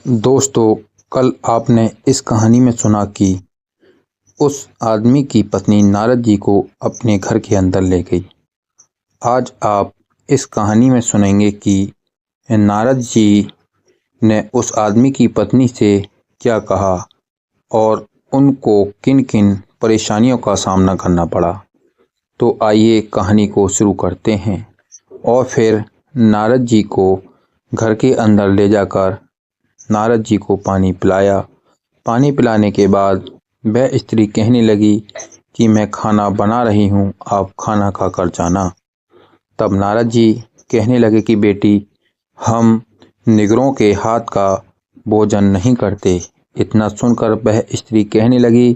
दोस्तों, कल आपने इस कहानी में सुना कि उस आदमी की पत्नी नारद जी को अपने घर के अंदर ले गई। आज आप इस कहानी में सुनेंगे कि नारद जी ने उस आदमी की पत्नी से क्या कहा और उनको किन किन परेशानियों का सामना करना पड़ा। तो आइए कहानी को शुरू करते हैं। और फिर नारद जी को घर के अंदर ले जाकर नारद जी को पानी पिलाया। पानी पिलाने के बाद वह स्त्री कहने लगी कि मैं खाना बना रही हूँ, आप खाना खाकर जाना। तब नारद जी कहने लगे कि बेटी, हम निगरों के हाथ का भोजन नहीं करते। इतना सुनकर वह स्त्री कहने लगी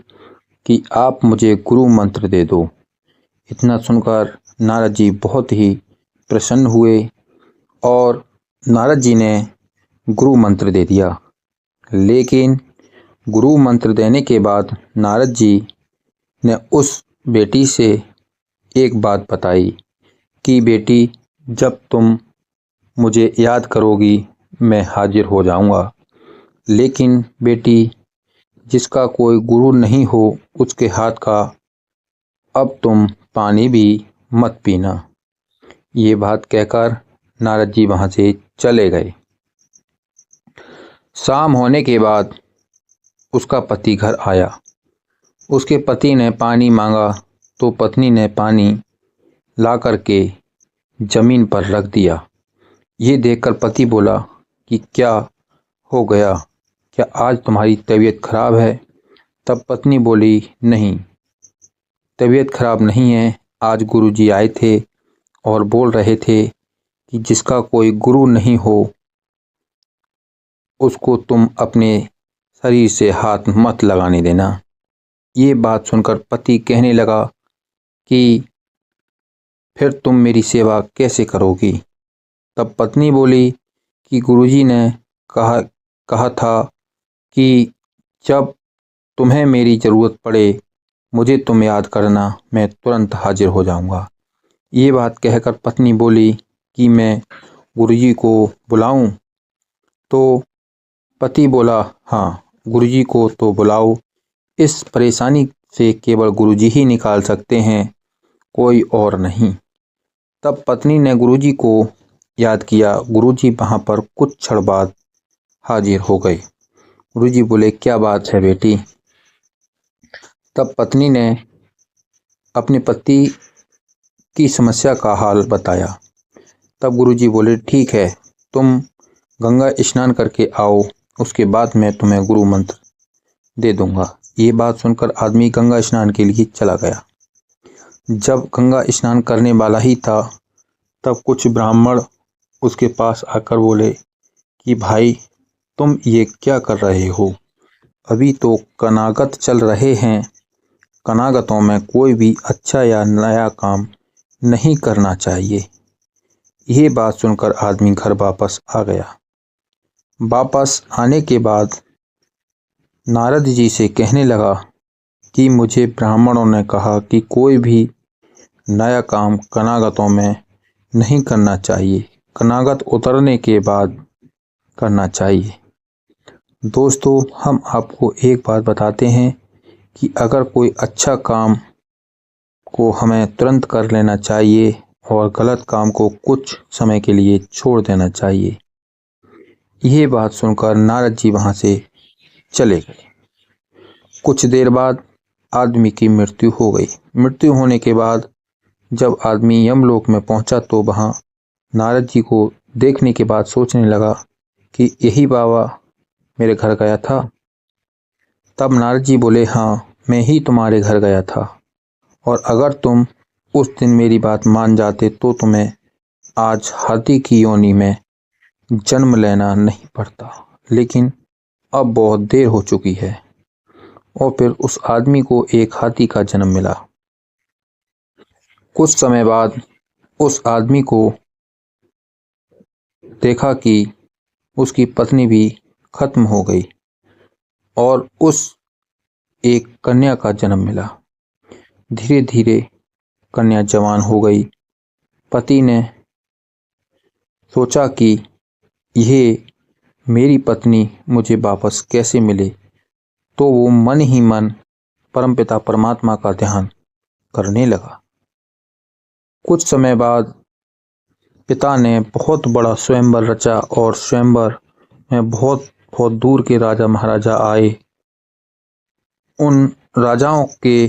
कि आप मुझे गुरु मंत्र दे दो। इतना सुनकर नारद जी बहुत ही प्रसन्न हुए और नारद जी ने गुरु मंत्र दे दिया। लेकिन गुरु मंत्र देने के बाद नारद जी ने उस बेटी से एक बात बताई कि बेटी, जब तुम मुझे याद करोगी मैं हाजिर हो जाऊंगा। लेकिन बेटी, जिसका कोई गुरु नहीं हो उसके हाथ का अब तुम पानी भी मत पीना। ये बात कहकर नारद जी वहां से चले गए। शाम होने के बाद उसका पति घर आया। उसके पति ने पानी मांगा तो पत्नी ने पानी ला करके जमीन पर रख दिया। ये देखकर पति बोला कि क्या हो गया, क्या आज तुम्हारी तबीयत खराब है? तब पत्नी बोली, नहीं, तबीयत खराब नहीं है। आज गुरुजी आए थे और बोल रहे थे कि जिसका कोई गुरु नहीं हो उसको तुम अपने शरीर से हाथ मत लगाने देना। ये बात सुनकर पति कहने लगा कि फिर तुम मेरी सेवा कैसे करोगी? तब पत्नी बोली कि गुरुजी ने कहा था कि जब तुम्हें मेरी ज़रूरत पड़े मुझे तुम याद करना, मैं तुरंत हाजिर हो जाऊंगा। ये बात कहकर पत्नी बोली कि मैं गुरुजी को बुलाऊं? तो पति बोला, हाँ, गुरुजी को तो बुलाओ। इस परेशानी से केवल गुरुजी ही निकाल सकते हैं, कोई और नहीं। तब पत्नी ने गुरुजी को याद किया। गुरुजी वहां पर कुछ क्षण बाद हाजिर हो गए। गुरुजी बोले, क्या बात है बेटी? तब पत्नी ने अपने पति की समस्या का हाल बताया। तब गुरुजी बोले, ठीक है, तुम गंगा स्नान करके आओ, उसके बाद मैं तुम्हें गुरु मंत्र दे दूंगा। ये बात सुनकर आदमी गंगा स्नान के लिए चला गया। जब गंगा स्नान करने वाला ही था तब कुछ ब्राह्मण उसके पास आकर बोले कि भाई, तुम ये क्या कर रहे हो? अभी तो कनागत चल रहे हैं। कनागतों में कोई भी अच्छा या नया काम नहीं करना चाहिए। ये बात सुनकर आदमी घर वापस आ गया। वापस आने के बाद नारद जी से कहने लगा कि मुझे ब्राह्मणों ने कहा कि कोई भी नया काम कनागतों में नहीं करना चाहिए, कनागत उतरने के बाद करना चाहिए। दोस्तों, हम आपको एक बात बताते हैं कि अगर कोई अच्छा काम को हमें तुरंत कर लेना चाहिए और गलत काम को कुछ समय के लिए छोड़ देना चाहिए। यह बात सुनकर नारद जी वहां से चले गए। कुछ देर बाद आदमी की मृत्यु हो गई। मृत्यु होने के बाद जब आदमी यमलोक में पहुंचा तो वहां नारद जी को देखने के बाद सोचने लगा कि यही बाबा मेरे घर गया था। तब नारद जी बोले, हाँ, मैं ही तुम्हारे घर गया था और अगर तुम उस दिन मेरी बात मान जाते तो तुम्हें आज हाथी की योनि में जन्म लेना नहीं पड़ता। लेकिन अब बहुत देर हो चुकी है। और फिर उस आदमी को एक हाथी का जन्म मिला। कुछ समय बाद उस आदमी को देखा कि उसकी पत्नी भी खत्म हो गई और उस एक कन्या का जन्म मिला। धीरे धीरे कन्या जवान हो गई। पति ने सोचा कि यह मेरी पत्नी मुझे वापस कैसे मिले। तो वो मन ही मन परमपिता परमात्मा का ध्यान करने लगा। कुछ समय बाद पिता ने बहुत बड़ा स्वयंवर रचा और स्वयंवर में बहुत बहुत दूर के राजा महाराजा आए। उन राजाओं के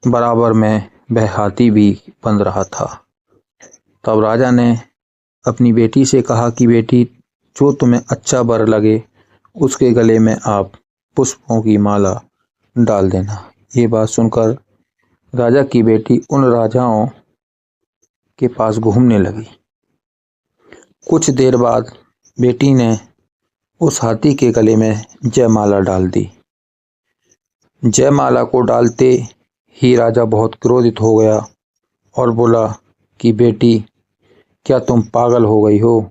बराबर में वह हाथी भी बन रहा था। तब राजा ने अपनी बेटी से कहा कि बेटी, जो तुम्हें अच्छा वर लगे उसके गले में आप पुष्पों की माला डाल देना। ये बात सुनकर राजा की बेटी उन राजाओं के पास घूमने लगी। कुछ देर बाद बेटी ने उस हाथी के गले में जयमाला डाल दी। जयमाला को डालते ही राजा बहुत क्रोधित हो गया और बोला कि बेटी, क्या तुम पागल हो गई हो?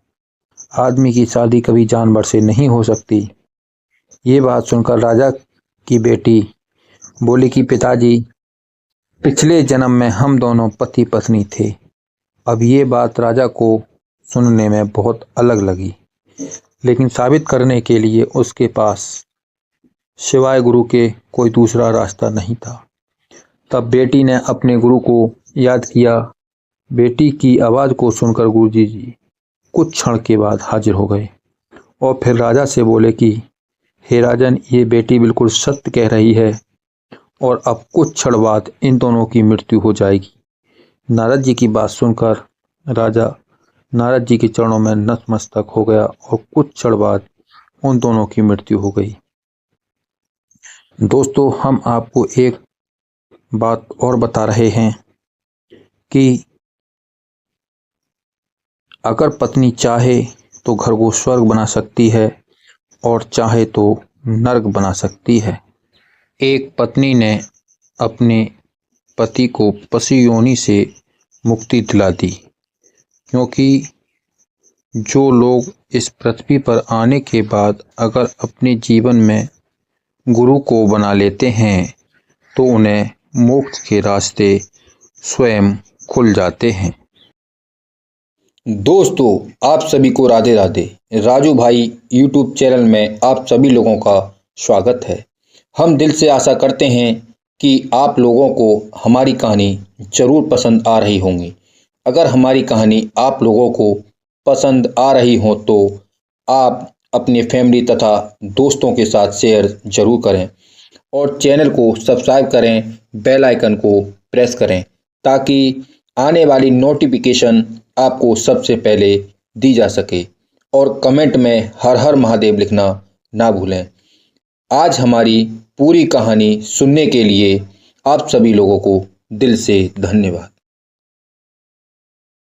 आदमी की शादी कभी जानवर से नहीं हो सकती। ये बात सुनकर राजा की बेटी बोली कि पिताजी, पिछले जन्म में हम दोनों पति पत्नी थे। अब ये बात राजा को सुनने में बहुत अलग लगी, लेकिन साबित करने के लिए उसके पास सिवाय गुरु के कोई दूसरा रास्ता नहीं था। तब बेटी ने अपने गुरु को याद किया। बेटी की आवाज़ को सुनकर गुरुजी जी कुछ क्षण के बाद हाजिर हो गए और फिर राजा से बोले कि हे राजन, ये बेटी बिल्कुल सत्य कह रही है और अब कुछ क्षण बाद इन दोनों की मृत्यु हो जाएगी। नारद जी की बात सुनकर राजा नारद जी के चरणों में नतमस्तक हो गया और कुछ क्षण बाद उन दोनों की मृत्यु हो गई। दोस्तों, हम आपको एक बात और बता रहे हैं कि अगर पत्नी चाहे तो घर को स्वर्ग बना सकती है और चाहे तो नर्क बना सकती है। एक पत्नी ने अपने पति को पशु योनि से मुक्ति दिला दी, क्योंकि जो लोग इस पृथ्वी पर आने के बाद अगर अपने जीवन में गुरु को बना लेते हैं तो उन्हें मोक्ष के रास्ते स्वयं खुल जाते हैं। दोस्तों, आप सभी को राधे राधे। राजू भाई यूट्यूब चैनल में आप सभी लोगों का स्वागत है। हम दिल से आशा करते हैं कि आप लोगों को हमारी कहानी जरूर पसंद आ रही होंगी। अगर हमारी कहानी आप लोगों को पसंद आ रही हो तो आप अपने फैमिली तथा दोस्तों के साथ शेयर जरूर करें और चैनल को सब्सक्राइब करें, बेल आइकन को प्रेस करें ताकि आने वाली नोटिफिकेशन आपको सबसे पहले दी जा सके। और कमेंट में हर हर महादेव लिखना ना भूलें। आज हमारी पूरी कहानी सुनने के लिए आप सभी लोगों को दिल से धन्यवाद।